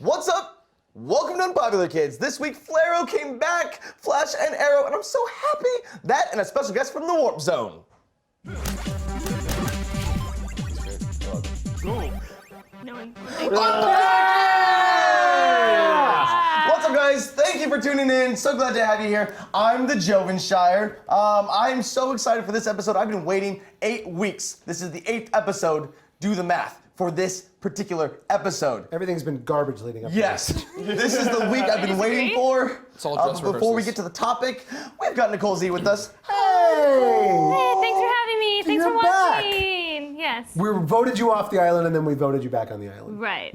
What's up? Welcome to Unpopular Kids. This week, Flaro came back, Flash and Arrow, and I'm so happy. That and a special guest from the Warp Zone. What's up, guys? Thank you for tuning in. So glad to have you here. I'm the Jovenshire. I'm so excited for this episode. I've been waiting 8 weeks. This is the 8th episode. Do the math for this particular episode. Everything's been garbage leading up to Yes. This is the week I've been waiting for. It's all dress before we get to the topic, we've got NikoleZ with us. Hey! Hey, thanks for having me. Thanks You're for back. watching. Yes. We voted you off the island and then we voted you back on the island. Right.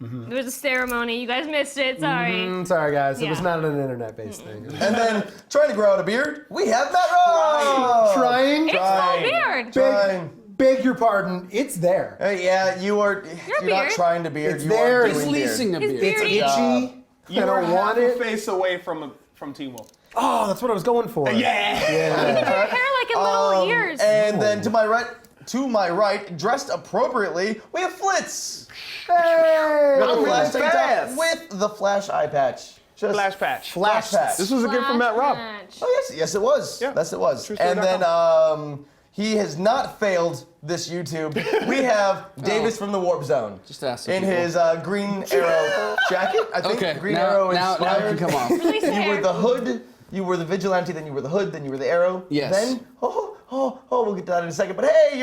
There was a ceremony. You guys missed it. Sorry. Sorry guys, it was Yeah. not an internet-based thing. And then, trying to grow out a beard, we have Matt Raub. Trying? It's full beard. Trying. Beg your pardon, it's there. Yeah, you're not beard. trying to beard. It's you there. are He's doing leasing a beard. beard. His It's beard. itchy. You I are don't want half a it. face away from Team Wolf. Oh, that's what I was going for. Yeah. Your hair like in little ears. And then to my right, dressed appropriately, we have FLitZ. Hey! Got the I'm Flash really tank top fast. with the Flash eye patch. Just Flash patch. Flash patch. This was a gift from Matt Raub. Oh yes, it was. Yeah. Yes, it was. True story And then he has not failed this YouTube. We have Davis from the Warp Zone. Just ask some in people. his Green Arrow jacket. I think Okay, Green now Arrow it inspired. can come off. Release You hair. were the hood. You were the vigilante. Then you were the hood. Then you were the arrow. Yes. Then we'll get to that in a second. But hey,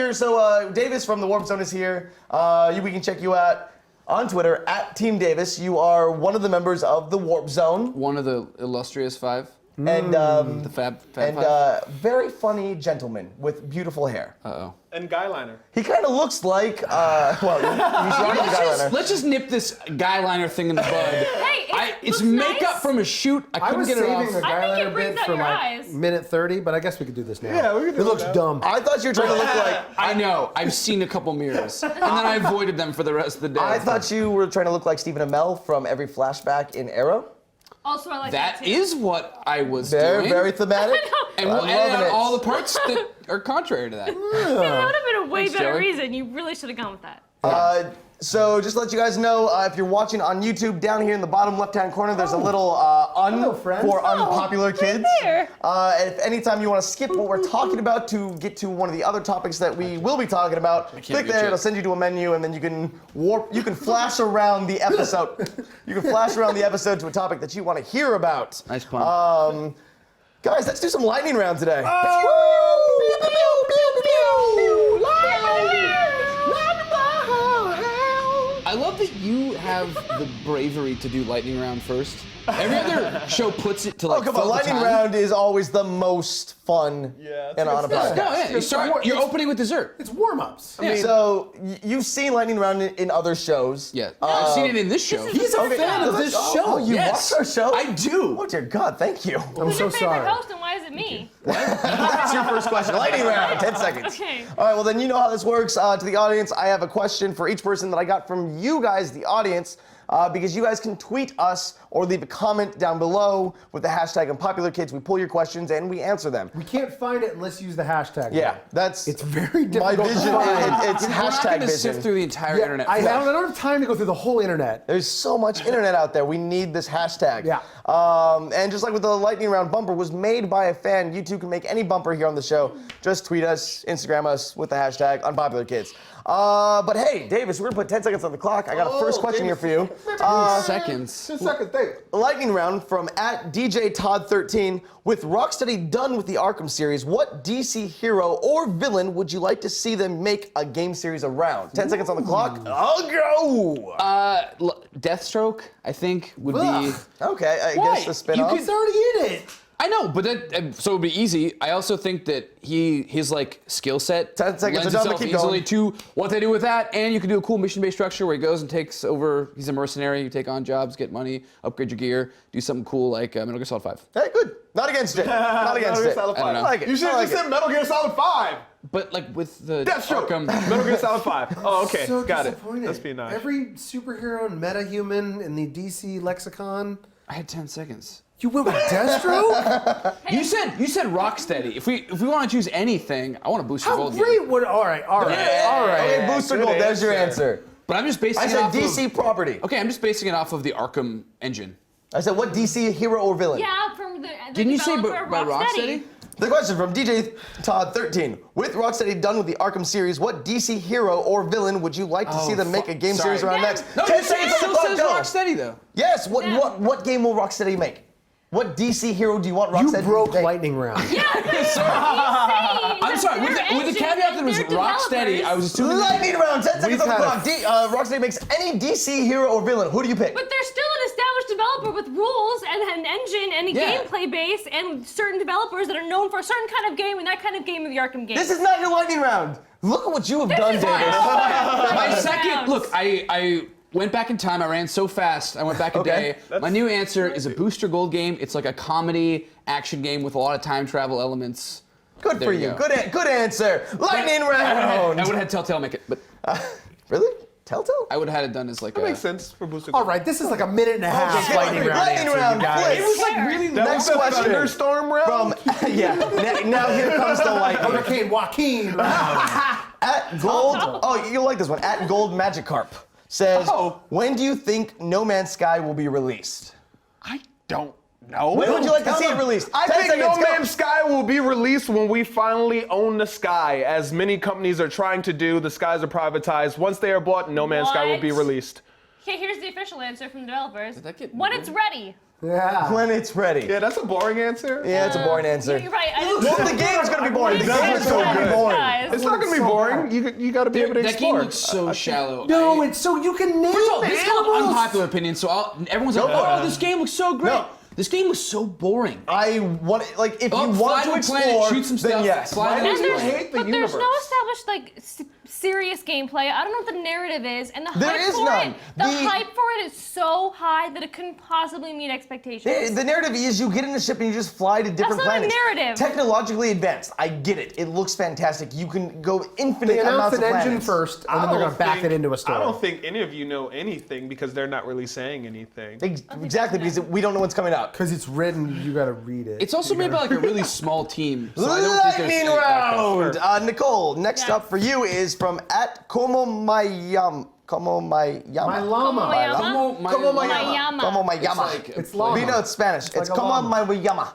Davis from the Warp Zone is here. We can check you out on Twitter at Team Davis. You are one of the members of the Warp Zone. One of the illustrious five. And The Fab Five. very funny gentleman with beautiful hair. Uh-oh. And guy liner. He kind of looks like he's rocking the guy liner. Let's just nip this guy liner thing in the bud. Hey, It's looks makeup nice. from a shoot. I I couldn't was get it saving the off. I guy think it liner brings bit out for your like eyes. minute 30, but I guess we could do this now. Yeah, we can do It it looks now. dumb. I thought you were trying to look like. I know. I've seen a couple mirrors, and then I avoided them for the rest of the day. I thought you were trying to look like Stephen Amell from every flashback in Arrow. Also, I like that that too. is what I was Very, doing. very thematic. And I'm we'll edit loving out it. all the parts that are contrary to that. That would have been a way Thanks, better Joey. reason. You really should have gone with that. So just to let you guys know, if you're watching on YouTube, down here in the bottom left-hand corner, there's a little Hello, friends. for Unpopular Kids. there. If anytime you want to skip what we're talking about to get to one of the other topics that we will be talking about, click get there. you. It'll send you to a menu, and then you can flash around the episode. You can flash around the episode to a topic that you want to hear about. Nice pun. Guys, let's do some lightning round today. I love that you have the bravery to do lightning round first. Every other show puts it to like. Oh, come on. fill the Lightning time. round is always the most fun and on a podcast. No, yeah. You're opening with dessert. It's warm-ups. So you've seen Lightning Round in other shows. Yeah, I've seen it in this show. He's a fan of this show. Oh, you Yes. watch our show? I do. Oh dear God, thank you. I'm Who's so your favorite sorry. host and why is it me? That's your first question. Lightning Round, 10 seconds. Okay. All right, well then you know how this works. To the audience, I have a question for each person that I got from you guys, the audience. Because you guys can tweet us or leave a comment down below with the hashtag Unpopular Kids. We pull your questions and we answer them. We can't find it unless you use the hashtag. Yeah, that's It's very my difficult to vision. find. It's We're not hashtag going to vision. sift through the entire Yeah, internet. I for don't that. have time to go through the whole internet. There's so much internet out there. We need this hashtag. Yeah. And just like with the lightning round bumper was made by a fan, you too can make any bumper here on the show. Just tweet us, Instagram us with the hashtag Unpopular Kids. But hey, Davis, we're gonna put 10 seconds on the clock. I got a first question here for you. Seconds. Just a second, think. Lightning round from @DJTodd13. With Rocksteady done with the Arkham series, what DC hero or villain would you like to see them make a game series around? 10 seconds on the clock. I'll go. Deathstroke, I think, would Ugh. be. Okay, I Why? guess the You spin-off. could- It's already in it. I know, but that so it'd be easy. I also think that his like skill set 10 seconds, lends so John, itself keep easily going. to what they do with that, and you can do a cool mission-based structure where he goes and takes over. He's a mercenary. You take on jobs, get money, upgrade your gear, do something cool like Metal Gear Solid 5. Hey, good. Not against it. Not against it. Solid I don't know. I like it. You should I have like just it. said Metal Gear Solid 5. But like with the Deathstroke. Arkham, Metal Gear Solid 5. Oh, okay. So Got it. disappointed. Espionage. Every superhero and meta-human in the DC lexicon. I had 10 seconds. You went with Deathstroke? You said Rocksteady. If we want to choose anything, I want to boost your How gold. great would? All right. Okay, Booster Gold. There's your answer. But I'm just basing I it said off DC of, property. Okay, I'm just basing it off of the Arkham engine. I said what DC hero or villain? Yeah, from the Didn't you say developer by of Rocksteady? The question from DJ Todd 13. With Rocksteady done with the Arkham series, what DC hero or villain would you like to see them make a game series around Yeah. next? No, 10 it seconds on still the clock, says go. Rocksteady though. Yes, Yeah. what game will Rocksteady make? What DC hero do you want You Rocksteady broke to make? lightning round. I'm sorry. With the caveat that it was Rocksteady, I was assuming. Lightning round, 10 seconds on the We've clock. Rocksteady makes any DC hero or villain. Who do you pick? But they're still an established developer with rules and an engine and a Yeah. gameplay base and certain developers that are known for a certain kind of game, and that kind of game of the Arkham game. This is not your lightning round. Look at what you have done, is Davis. My Rounds. second look, I went back in time. I ran so fast. I went back a day. My new answer is a Booster Gold game. It's like a comedy action game with a lot of time travel elements. Good There for you you. go. Good answer. Lightning I round. would have had Telltale make it, but Really? Telltale? I would have had it done as like That a. makes sense for Booster. All right, this is like a minute and a half Okay, lightning round lightning answer, round, you guys. please. It was like really. That Next was the question. thunderstorm round. From yeah. Now here comes the lightning. Hurricane Joaquin round. At Gold. Oh, you'll like this one. At Gold Magikarp says, Oh. when do you think No Man's Sky will be released? I don't know. When would you like to see it released? I 10 think seconds, No go. Man's Sky will be released when we finally own the sky, as many companies are trying to do. The skies are privatized. Once they are bought, No Man's Sky will be What? released. Okay, here's the official answer from the developers. Did that get When moved? it's ready. Yeah. When it's ready. Yeah, that's a boring answer. Yeah, it's a boring answer. You're right. I didn't Well, the game's gonna be boring. The It's game is going to be guys. boring. It's not gonna be so boring. You got to be able to That game explore. looks so shallow. No, it's so you can name First of all, the this is an animals. unpopular opinion, so everyone's like, Go for it. "Oh, this game looks so great." No. This game was so boring. I want like if Oh, you fly want to to a planet, explore, shoot some then stuff, yes. fly Why to do a you planet. hate the But there's no universe? established like serious gameplay. I don't know what the narrative is, and the There hype is for none. it. The The- hype for it is so high that it couldn't possibly meet expectations. The narrative is you get in a ship and you just fly to different not a planets. narrative. Technologically advanced. I get it. It looks fantastic. You can go infinite They announced amounts an of engine planets. first, and then they're going to back it into a story. I don't think any of you know anything because they're not really saying anything. Exactly, because we don't know what's coming out. Because it's written, you got to read it. It's also made by like a really small team. So I don't think there's Lightning any- round! Nicole, next Yeah. up for you is from at Komomayama. My llama. Komomayama? Komomayama. Komomayama. like- It's llama. We know it's Spanish. It's like a llama. Komomayama.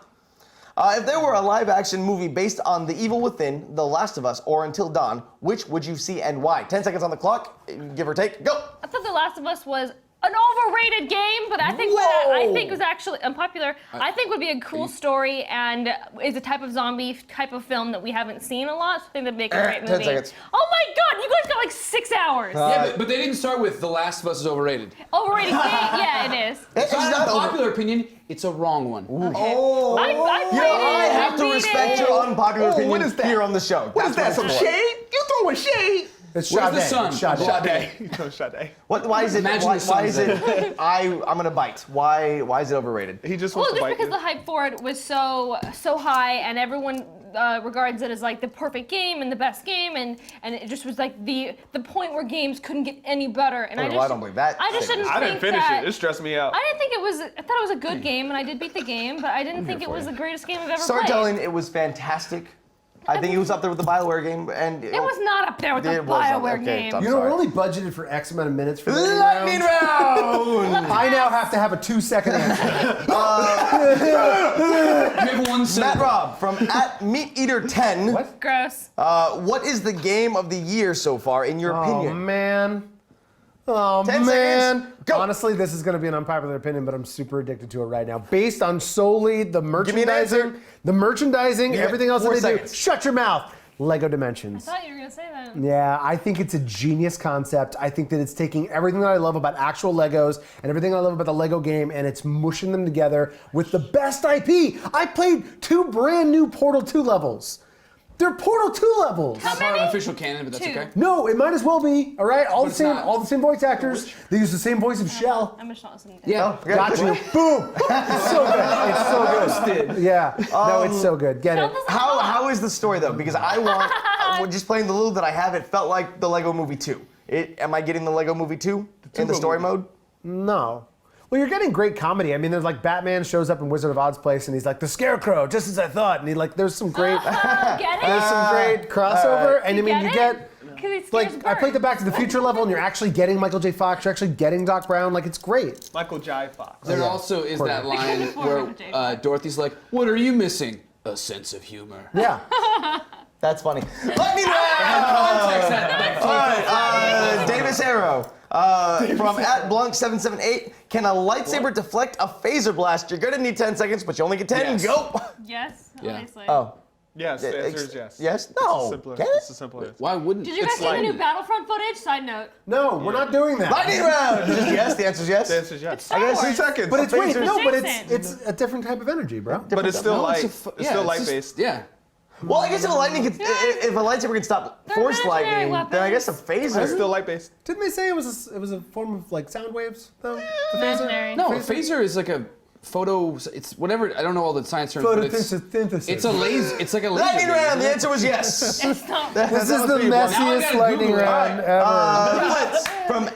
If there were a live-action movie based on The Evil Within, The Last of Us, or Until Dawn, which would you see and why? 10 seconds on the clock, give or take, go! I thought The Last of Us was an overrated game, but I think I think was actually unpopular. I think would be a cool story and is a type of zombie type of film that we haven't seen a lot. So I think that'd make a great 10 movie. seconds. Oh my God, you guys got like 6 hours. Yeah, but they didn't start with The Last of Us is overrated. Overrated game? Yeah, it is. It's It's not not a over. popular opinion. It's a wrong one. Oh. I You know, played I it. have to beat respect it. your unpopular Oh, opinion what is that? here on the show. What is that? That's Some what it's for. shade? You throwing shade? It's Where's Sade. the sun? It's Sade. Sade. No, Sade. Why is it? Imagine Why, the why is sun's it? I'm gonna bite. Why is it overrated? He just Well, wants to just bite because you. the hype for it was so high, and everyone regards it as like the perfect game and the best game, and it just was like the point where games couldn't get any better. And Oh, I well, just I don't believe that I just statement. didn't I think didn't finish that, it. It stressed me out. I didn't think it was. I thought it was a good game, and I did beat the game, but I didn't think it was the greatest game I've ever Storytelling, played. it was fantastic. I think it was up there with the BioWare game, and It was not up there with the It was up- BioWare okay, game. I'm You know, sorry. we're only budgeted for X amount of minutes for the Lightning round. I now have to have a 2-second answer. You have one Matt syllable. Rob from at MeatEater10. What? Gross. What is the game of the year so far, in your Oh, opinion? man. Oh, 10 man. seconds. Go. Honestly, this is going to be an unpopular opinion, but I'm super addicted to it right now. Based on solely the me an merchandising, answer. everything else that 4 they seconds. do. Shut your mouth. Lego Dimensions. I thought you were gonna say that. Yeah, I think it's a genius concept. I think that it's taking everything that I love about actual Legos and everything I love about the Lego game, and it's mushing them together with the best IP. I played 2 brand new Portal 2 levels. They're Portal 2 levels. Not part of many? official canon, but that's 2. okay. No, it might as well be. All right, all the it's same, not. all the same voice actors. They use the same voice of Shell. I'm just not listening to Yeah. Okay. Got you. Boom. It's so good. It's so good. Yeah. No, it's so good. Get it. How is the story though? Because I want just playing the little that I have. It felt like the Lego Movie 2. Am I getting the Lego Movie 2 in the story mode? No. Well, you're getting great comedy. I mean, there's like Batman shows up in Wizard of Oz place, and he's like the Scarecrow, just as I thought. And he like, there's some great, Get it? there's some great crossover. And I mean, get you it? get Because it scares Like I played the Back to the Future level, and you're actually getting Michael J. Fox. You're actually getting Doc Brown. Like it's great. Michael J. Fox. There also is that line where Dorothy's like, "What are you missing? A sense of humor." Yeah. That's funny. Lightning round! All right, Davis Arrow. From @Blunk778, can a lightsaber deflect a phaser blast? You're gonna need 10 seconds, but you only get 10. Yes. Go! Yes, Yeah. obviously. Oh. Yes, the answer is yes. Yes? No. Simpler. Get It's it? a simpler answer. Why wouldn't? Did you guys It's see the new lightning. Battlefront footage? Side note. No, we're not doing that. Lightning round! Just yes, the answer's yes. The answer is yes. Star I guess Wars. 2 seconds. But it's wait, Phasers. no, but Jason. it's a different type of energy, bro. But it's still No, light. it's It's still light based. Yeah. Well, I guess if a lightning could, if a lightsaber can stop They're force imaginary lightning, then I guess a It's phaser. still light based. Didn't they say it was a form of like sound waves though? The phaser? Imaginary. No, a phaser is like a photo. It's whatever. I don't know all the science terms, but it's a laser. It's like a laser. Lightning beam, round. The isn't it? answer was yes. It's not. This is the messiest lightning round ever. FLitZ from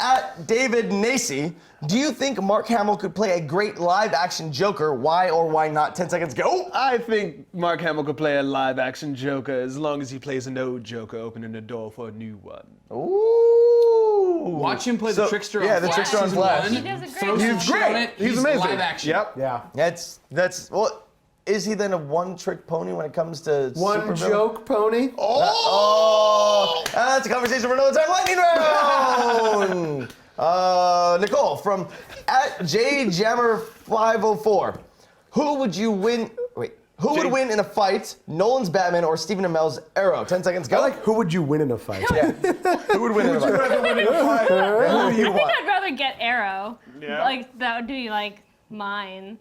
@David Nacy. Do you think Mark Hamill could play a great live-action Joker? Why or why not? 10 seconds. Go. I think Mark Hamill could play a live action Joker as long as he plays an old Joker, opening the door for a new one. Ooh. Watch him play the trickster on Yeah, the Flash. trickster on season Flash. one. He does a great Throws job. some shit on it. He's amazing. Live action. Yep. Yeah. That's well. Is he then a one-trick pony when it comes to One supervillain? joke pony. Oh, that's a conversation for another time. Lightning round. Nicole from @JJammer504. Who would you win? Wait, who would win in a fight? Nolan's Batman or Stephen Amell's Arrow? 10 seconds. Go. I like who would you win in a fight? Yeah. Who would win in a fight? Who do you I think want? I'd rather get Arrow. Yeah. Like that would be like mine.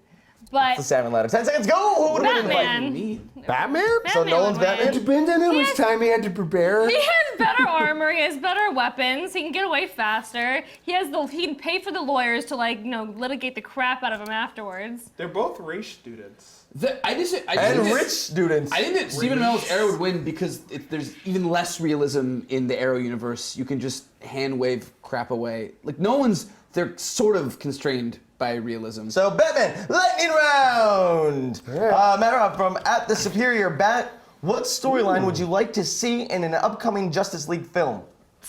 But The salmon ladder. 10 seconds. Go. Who would win in a fight? Batman. Me. Batman? So Batman Nolan's would win. Batman? Depends on how much has- time he had to prepare. He has better armor. He has better weapons. He can get away faster. He can pay for the lawyers to litigate the crap out of him afterwards. They're both race students. I just And think that- rich students. I think that Stephen Amell's Arrow would win because there's even less realism in the Arrow universe. You can just hand wave crap away. Like Nolan's, they're sort of constrained by realism. So Batman, lightning round. Matt Raub from @TheSuperiorBat. What storyline would you like to see in an upcoming Justice League film?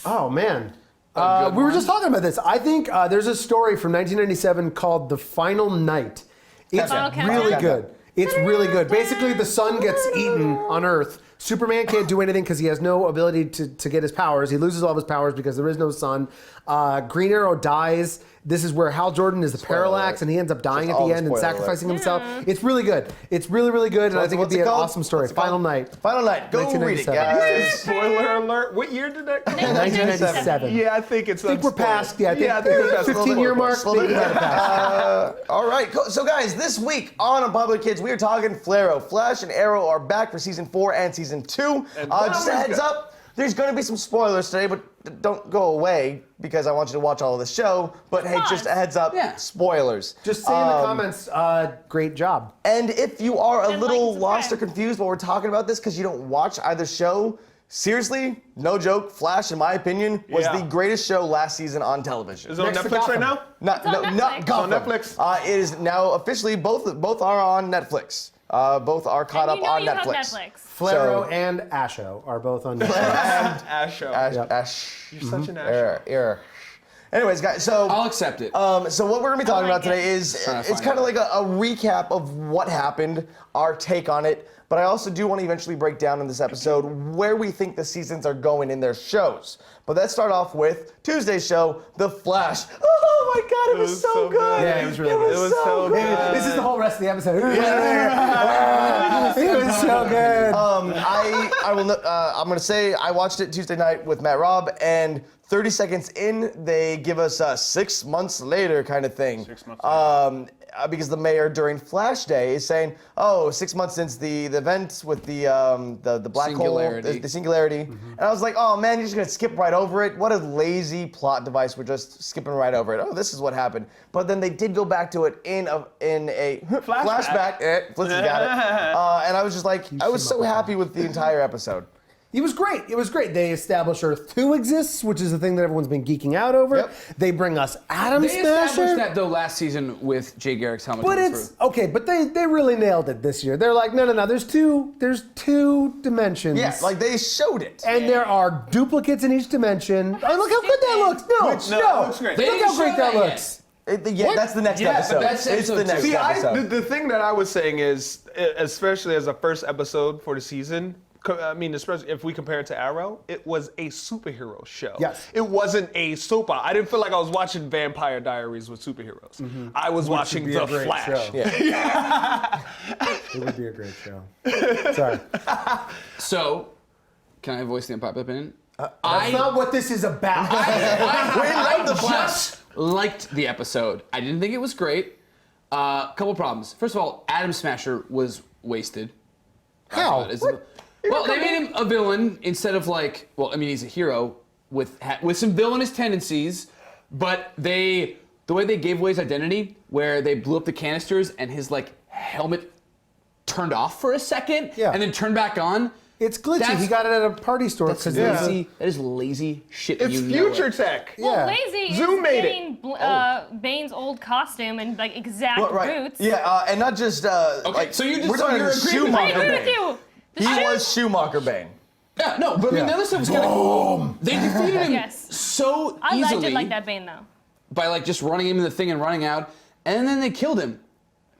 Oh man. good We were one. just talking about this. I think there's a story from 1997 called The Final Night. It's Okay. really Okay. good. It's really good. Basically, the sun gets eaten on Earth. Superman can't do anything because he has no ability to get his powers. He loses all of his powers because there is no sun. Green Arrow dies. This is where Hal Jordan is the parallax, and he ends up dying Just at all the the end and spoiler sacrificing alert. himself. It's really good. It's really, really good, and I think it'd What's be it an called? awesome story. What's it called? Final Night. Final Night. Go read it, 1997. guys. Spoiler alert. What year did that come out? 1997. Yeah, I think it's I think we're past. Yeah, I think Yeah, I the think we're past. 15-year mark. Slow Maybe down. we're past. All right, cool. So guys, this week on Unpopular Kids, we are talking Flaro. Flash and Arrow are back for season 4 and season 2. And Just a Flara's heads good. up, there's going to be some spoilers today, but don't go away because I want you to watch all of the show. But hey, just a heads up, Yeah. spoilers. Just say in the comments, great job. And if you are a And little like, lost or subscribe. confused while we're talking about this because you don't watch either show, seriously, no joke, Flash, in my opinion, was Yeah. the greatest show last season on television. Is it on Next to Netflix right Gotham. now? Not, It's on no, Netflix. not It's Gotham. on Netflix? It is now officially both are on Netflix. Both are caught And up on you have Netflix. Netflix. Flaro So- and Asho are both on Netflix. Ash show. Ash. You're such an Ash. Anyways, guys, so I'll accept it. so what we're gonna be talking like about today it. is Trying to it's find kind of out. like a recap of what happened, our take on it. But I also do want to eventually break down in this episode where we think the seasons are going in their shows. But let's start off with Tuesday's show, The Flash. Oh my God, it was so good. Yeah, it was really good. It was so good. This is the whole rest of the episode. It was so good. I'm gonna say I watched it Tuesday night with Matt Raub, and 30 seconds in, they give us a 6 months later kind of thing. 6 months Because the mayor during Flash Day is saying, "Oh, 6 months since the event with the black Singularity. hole, the singularity," and I was like, "Oh man, you're just gonna skip right over it? What a lazy plot device! We're just skipping right over it. Oh, this is what happened." But then they did go back to it in a flashback. FLitZ got it, and I was just like, I was so happy with the entire episode. It was great. It was great. They establish Earth 2 exists, which is the thing that everyone's been geeking out over. Yep. They bring us Atom They Smasher. established that though last season with Jay Garrick's helmet. But going it's through. okay. But they really nailed it this year. They're like, no. There's two dimensions. Yeah, like they showed it. And there are duplicates in each dimension. Oh, look how good that looks. No, No, it looks great. They Look didn't how great show that that yet. looks. That's the next Yeah, but episode. that's it's the episode next two. See, episode. the thing that I was saying is, especially as a first episode for the season, I mean, especially if we compare it to Arrow, it was a superhero show. Yes. It wasn't a soap opera. I didn't feel like I was watching Vampire Diaries with superheroes. I was watching be The a great Flash. show. It would be a great show. Sorry. So, can I voice the unpopular opinion? That's not what this is about. I just liked the episode. I didn't think it was great. Couple problems. First of all, Atom Smasher was wasted. How? Well, they made him a villain instead of like. Well, I mean, he's a hero with some villainous tendencies, but the way they gave away his identity, where they blew up the canisters and his like helmet turned off for a second, Yeah. and then turned back on. It's glitchy. That's- He got it at a party store. That's 'cause lazy. That is lazy shit. and It's you know future it. tech. Yeah. Well, lazy Zoom is made getting Bane's old costume and like exact Well, right. boots. Yeah, and not just like. so you just- we're so talking you're agreeing with me? Schumacher I agree with Bane. you. The He shoe- was Schumacher Bane. Yeah, no, but I mean, Yeah. the other stuff was kind of cool. They defeated him Yes. so I easily did like that Bane though. by like just running him in the thing and running out, and then they killed him.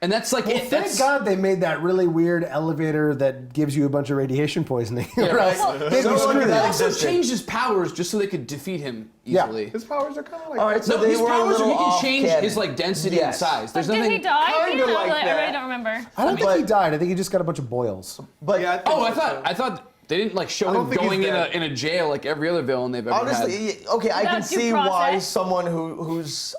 And that's like Well, it. thank That's, God they made that really weird elevator that gives you a bunch of radiation poisoning. right. Well, Maybe So screw that They that. also existed. changed his powers just so they could defeat him Yeah. easily. His powers are kind of like. All right, so No, they his were a powers are little he can off change canon. his like density Yes. and size. There's Did nothing. he die? Kinda I like really that. don't remember. I don't think But- he died. I think he just got a bunch of boils. But Yeah, Oh, I thought they didn't like show I don't him think going he's in dead. a jail like every other villain they've ever had. honestly, okay, I can Without due see why process. someone who's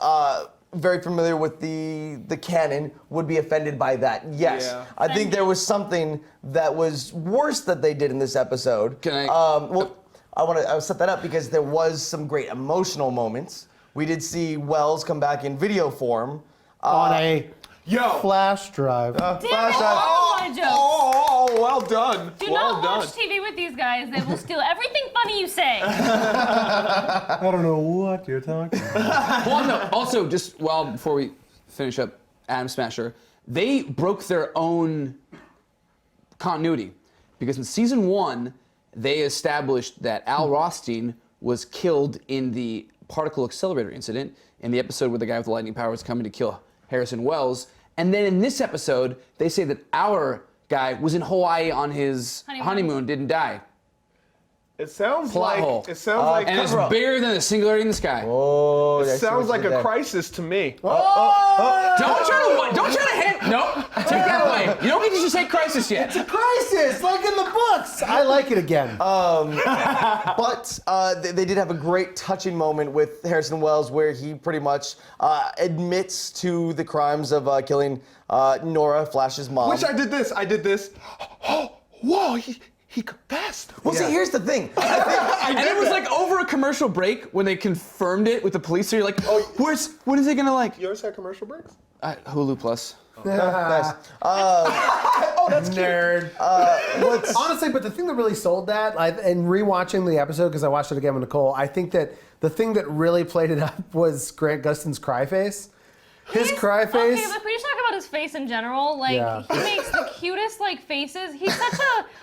very familiar with the canon would be offended by that. Yes, Yeah. I think there was something that was worse that they did in this episode. Can I- Well, I want to set that up because there was some great emotional moments. We did see Wells come back in video form. On a Yo. flash drive. Damn it! Flash All my jokes. Oh, well done. Do well not done. watch TV with these guys. They will steal everything funny you say. I don't know what you're talking about. Well, no. Also, just before we finish up Atom Smasher, they broke their own continuity because in season 1 they established that Al Rothstein was killed in the particle accelerator incident in the episode where the guy with the lightning power was coming to kill Harrison Wells, and then in this episode they say that our guy was in Hawaii on his honeymoon didn't die. It sounds Plot like hole. it sounds like And it's Cover up. bigger than the singularity in the sky. Oh, it sounds like a crisis to me. Don't try to hint. Nope. Take that away. You don't get to just say crisis yet. Crisis, like in the books. I like it again. But they did have a great touching moment with Harrison Wells where he pretty much admits to the crimes of killing Nora, Flash's mom. Which I did this. Oh, whoa, he confessed. Well, see, here's the thing. And it was like over a commercial break when they confirmed it with the police. So you're like, oh, when is it gonna like? You always had commercial breaks? Hulu Plus. Nice. Oh, that's Nerd. Honestly, but the thing that really sold that, and rewatching the episode because I watched it again with Nicole, I think that the thing that really played it up was Grant Gustin's cry face. His cry face. Okay, but can we just talk about his face in general? Like, Yeah. he makes the cutest like faces. He's such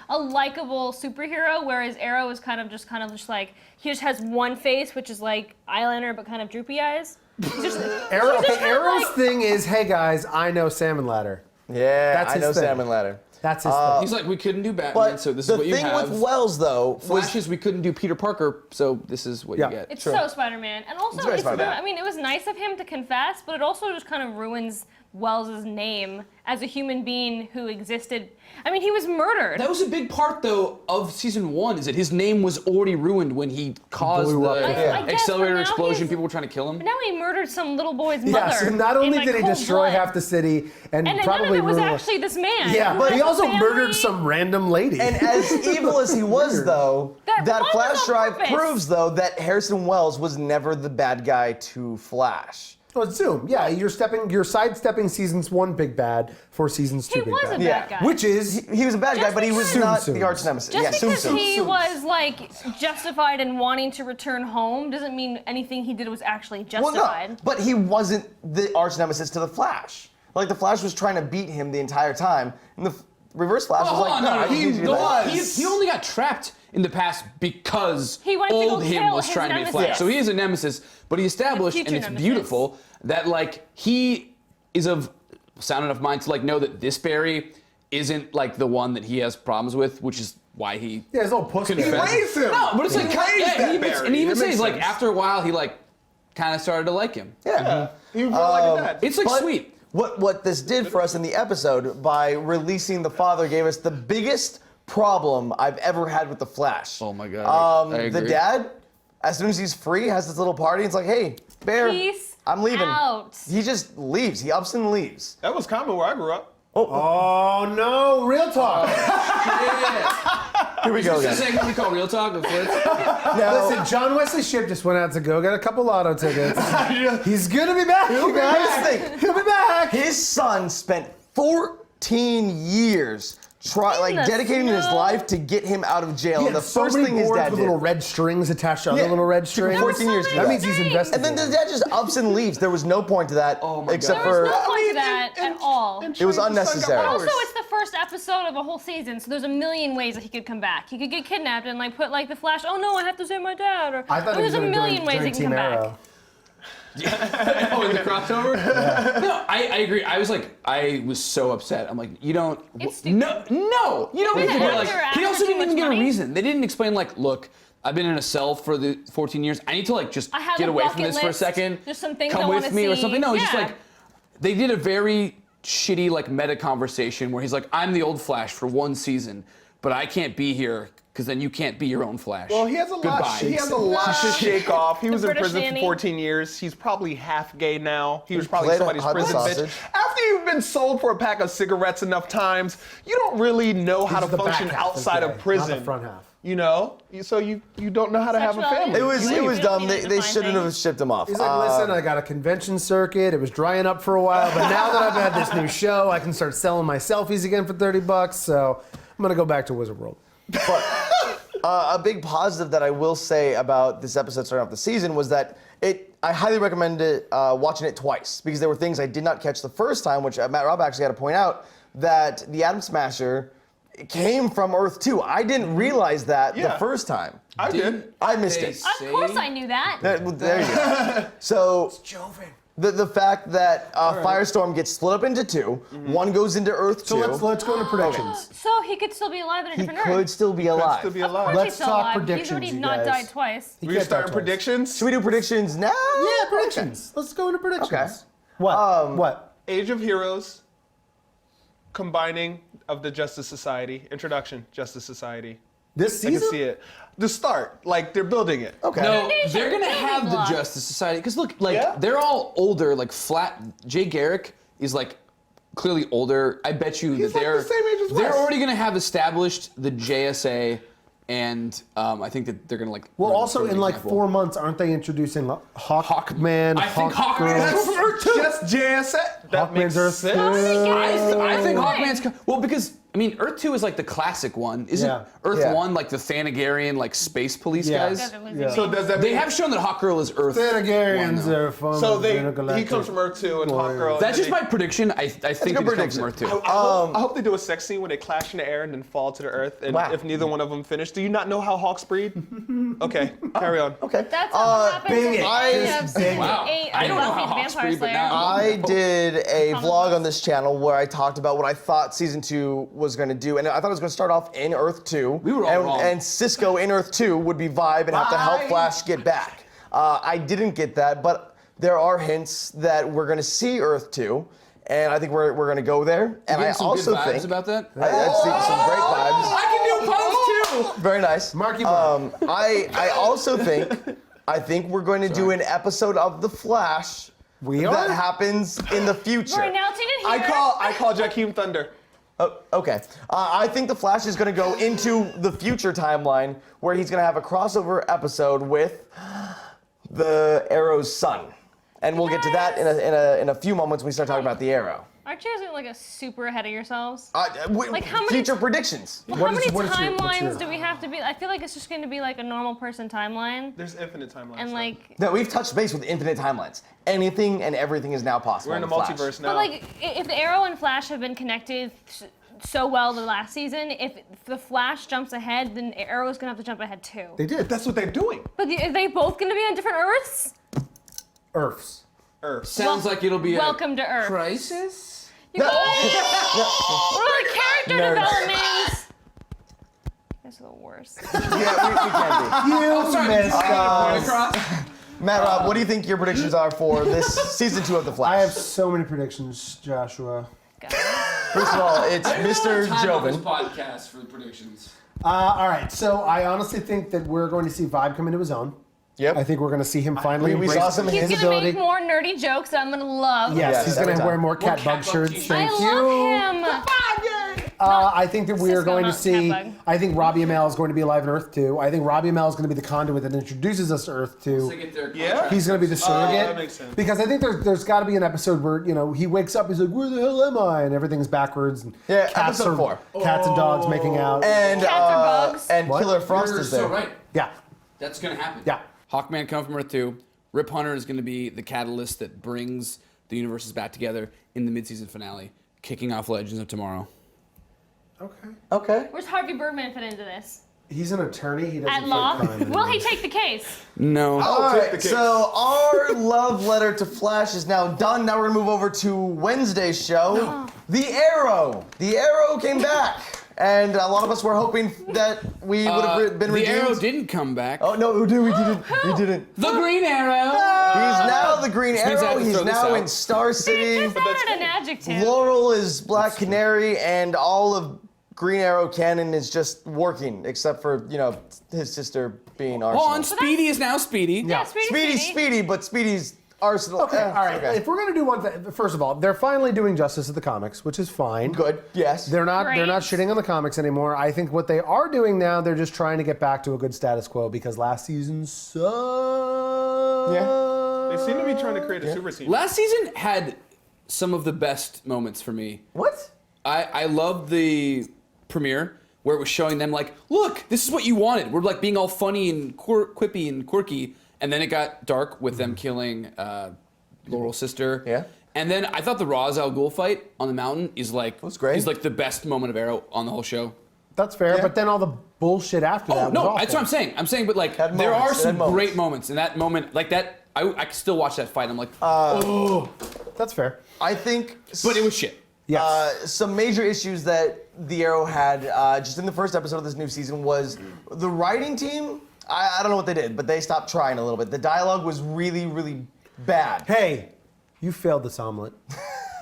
a likable superhero, whereas Arrow is kind of just like he just has one face, which is like eyeliner but kind of droopy eyes. He's just, Arrow, he's just kind of Arrow's like- thing is, hey guys, I know Salmon Ladder. Yeah, That's I his know thing. Salmon Ladder. That's his thing. He's like, we couldn't do Batman, But so this the is what you thing have. with Wells, though, was Flashes, we couldn't do Peter Parker, so this is what Yeah. you get. It's True. so Spider-Man, and also very Spider-Man. I mean, it was nice of him to confess, but it also just kind of ruins Wells' name as a human being who existed. I mean, he was murdered. That was a big part, though, of season 1, is that his name was already ruined when he caused blew up the the thing. I guess, accelerator but now explosion. he's- People were trying to kill him. But now he murdered some little boy's Yeah, mother. so not only in, like, did he cold destroy blood. half the city and and probably none of it was ruin- actually this man. Yeah, who but has he a also family. murdered some random lady. And as evil as he was, though, That that was flash on drive purpose. proves, though, that Harrison Wells was never the bad guy to Flash. Oh, it's Zoom. Yeah, you're sidestepping seasons 1 big bad for seasons 2 He big was a bad. bad Yeah. guy. Which is He was a bad guy, Just but he was because- not Soon. the arch nemesis. Just yeah, because soon. he was like justified in wanting to return home doesn't mean anything he did was actually Well, justified. no, but he wasn't the arch nemesis to the Flash. Like the Flash was trying to beat him the entire time, and the Reverse Flash was like, no, I he need to do that. He only got trapped in the past because He went to go old him kill was his trying to be nemesis. Flash. So he is a nemesis, but he established, and future it's nemesis. beautiful, that like he is of sound enough mind to like know that this Barry isn't like the one that he has problems with, which is why he his little pussy. confessed. He raised him. No, but it's like He raised that he even, Barry. and he even It says makes like sense. after a while he like kind of started to like him. Yeah. He was more like a dad. It's like But sweet. What this did for us in the episode by releasing the father gave us the biggest problem I've ever had with the Flash. Oh my God, I The agree. dad, as soon as he's free, has this little party. It's like, hey, Bear, Peace I'm leaving. out. He just leaves. He ups and leaves. That was common where I grew up. Oh no, real talk. Yeah. Here we go Is this a again. segment we call Real Talk with FLitZ? Now, Listen, John Wesley Shipp just went out to go get a couple lotto tickets. He's gonna be back, you guys. back. He'll be back. his son spent 14 years the dedicating his snow. life to get him out of jail. He And had the so first many thing his boards dad with did. little red strings attached to other Yeah. little red Took strings. 14 years to do That that. means he's And investigating. And then the dad just ups and leaves. There was no point to that except There was for no point to that at all. it was unnecessary. Also, it's the first episode of a whole season, so there's a million ways that he could come back. He could get kidnapped and like put like the Flash. Oh no, I have to save my dad. Or I thought he was there's a gonna million ways he during can come Team back. Arrow. Oh, in the crossover? No, I agree. I was so upset. I'm like, you don't. It's stupid. No, you don't Maybe need to the do like. actor He asked also for too didn't even much get a money. reason. They didn't explain like, look, I've been in a cell for the 14 years. I need to like just I have get a away from bucket this for a list. second. There's some things Come I with wanna me or see. something. No, it's just Yeah. like they did a very shitty like meta conversation where he's like, I'm the old Flash for one season, but I can't be here because then you can't be your own Flash. Well, he has a lot. Goodbye. He has a lot to shake off. He was in British prison nanny. for 14 years. He's probably half gay now. He was probably played a somebody's hot prison sausage. bitch. After you've been sold for a pack of cigarettes enough times, you don't really know how to He's the back function half of outside gay, of prison. not the front half. You know, so you don't know how to have a Sexuality. family. It was You dumb. don't They, need to they define shouldn't have things. shipped him off. He's like, listen, I got a convention circuit. It was drying up for a while, but now that I've had this new show, I can start selling my selfies again for $30. So I'm gonna go back to Wizard World. But a big positive that I will say about this episode starting off the season was that I highly recommend it, watching it twice because there were things I did not catch the first time, which Matt Raub actually had to point out that the Atom Smasher came from Earth 2. I didn't realize that the Yeah. first time. I did. I missed They it. Of course, I knew that. There you go. So the fact that Firestorm gets split up into two, one goes into Earth 2. So let's go into predictions. So he could still be alive in a He different could Earth. still be alive. To be Of alive. course Let's he's still talk alive. predictions, He's already you not guys. died twice. We can't die starting twice. predictions. Should we do predictions now? Yeah, predictions. Let's go into predictions. Okay. What? What? Age of Heroes. Combining of the Justice Society. Introduction. Justice Society. This I can season? see it. The start. Like they're building it. Okay. No, They they're should gonna building have the blocks. Justice Society because look, like Yeah. they're all older. Like Jay Garrick is like clearly older. I bet you He's that like they're the same age as they're Wes. already gonna have established the JSA, and I think that they're gonna like. Well, run also for an in like example. 4 months, aren't they introducing Hawkman? I think Hawk Hawkman Girl? is from Earth 2. Just JSA. That Hawkman's makes Earth sense. 2. I think Why? Hawkman's well because I mean Earth 2 is like the classic one, isn't Yeah. Earth Yeah. 1 like the Thanagarian like space police Yeah. guys? Guys are losing Yeah. me. So does that They mean have shown that Hawkgirl is Earth. Thanagarians 1, though. are from so he intergalactic comes from Earth 2 and Hawkgirl. That's just my prediction. I think a it good just comes from prediction. Earth 2. I hope they do a sex scene where they clash in the air and then fall to the earth. And Wow. if neither one of them finish, do you not know how hawks breed? Okay, carry on. Okay. That's what happens bang in it. the I- end of season Wow. 8 I of don't know Buffy how the Hawks Vampire breed, but Slayer. now I did a Comic vlog books. on this channel where I talked about what I thought season 2 was going to do, and I thought it was going to start off in Earth 2. We were all and, wrong. and Cisco in Earth 2 would be Vibe and have to help Bye. Flash get back. I didn't get that, but there are hints that we're going to see Earth 2, and I think we're going to go there. And I Getting some also good vibes think about that. I see some great vibes. I can do pose too. Very nice. Marky Mark. I also think we're going to do an episode of The Flash We that are? happens in the future. We're announcing it I here. call Jakeem Thunder. Oh, okay. I think the Flash is going to go into the future timeline where he's going to have a crossover episode with the Arrow's son. and we'll get to that in a few moments when we start talking about the Arrow. Aren't you guys like super ahead of yourselves? Like how many future predictions? Well, how many what's your- timelines do we have to be? I feel like it's just going to be like a normal person timeline. There's infinite timelines. And like, No, we've touched base with infinite timelines. Anything and everything is now possible. we're in a Flash. multiverse now. but like, if the Arrow and Flash have been connected so well the last season, if the Flash jumps ahead, then Arrow's going to have to jump ahead too. They did. That's what they're doing. But are they both going to be on different Earths? Earths. Earth. Sounds like it'll be Welcome to Earth. crisis. You guys, what are the character developments? You guys are the worst. Yeah, we can You missed us. be. Matt, Rob, what do you think your predictions are for this season 2 of The Flash? I have so many predictions, Joshua. First of all, it's Mr. Joven. podcast for the predictions. All right, so I honestly think that we're going to see Vibe come into his own. Yep. I think we're going to see him finally we embrace saw some He's his going to ability. make more nerdy jokes that I'm going to love. Yes, Yes, he's every going to time. wear more cat Cat bug bug shirts. t-shirts. Thank I you. love him. I think that we are Cisco, going to not see. Catbug. I think Robbie Amell is going to be alive in Earth 2. I think Robbie Amell is going to be the conduit that introduces us to Earth 2. Yeah? He's going to be the surrogate. that makes sense. Because I think there's got to be an episode where he wakes up, he's like, "Where the hell am I?" And everything's backwards. And Yeah, cats episode are 4. Cats and dogs making out. And Cats are bugs. and What? Killer Frost You're is there. so right. Yeah, That's gonna happen. yeah. Hawkman come from Earth 2. Rip Hunter is gonna be the catalyst that brings the universes back together in the mid-season finale, kicking off Legends of Tomorrow. Okay. Okay. Where's Harvey Birdman fit into this? He's an attorney. He doesn't At law? fight crime Will anymore. he take the case? No. All take right, the case. so our love letter to Flash is now done. Now we're gonna move over to Wednesday's show, The Arrow. The Arrow came back, and a lot of us were hoping that we would have been the redeemed. Arrow didn't come back. Oh no, we didn't. We didn't. The Green Arrow. He's now the Green Which means I have Arrow. to He's throw this now out. in Star City. Is that an adjective? Laurel is Black Canary, and all of Green Arrow canon is just working, except for his sister being Arsenal. Oh, and Speedy is now Speedy. Yeah, Speedy, but Speedy's Arsenal. Okay, all right. If we're gonna do one thing, first of all, they're finally doing justice to the comics, which is fine. Good. Yes. They're not Great. shitting on the comics anymore. I think what they are doing now, they're just trying to get back to a good status quo because last season sucked. They seem to be trying to create a super team. Last season had some of the best moments for me. What? I loved the premiere where it was showing them like, look, this is what you wanted. We're like being all funny and quippy and quirky, and then it got dark with them killing Laurel's sister. Yeah. And then I thought the Ra's al Ghul fight on the mountain is like great. is like the best moment of Arrow on the whole show. That's fair, Yeah. but then all the bullshit after that Oh was no, awful. that's what I'm saying. I'm saying, but like Had there moments, are it some had moments. great moments in that moment, like that. I can still watch that fight. I'm like, That's fair. I think. but it was shit. Yes. Some major issues that the Arrow had just in the first episode of this new season was the writing team. I don't know what they did, but they stopped trying a little bit. The dialogue was really, really bad. Hey, you failed this omelet.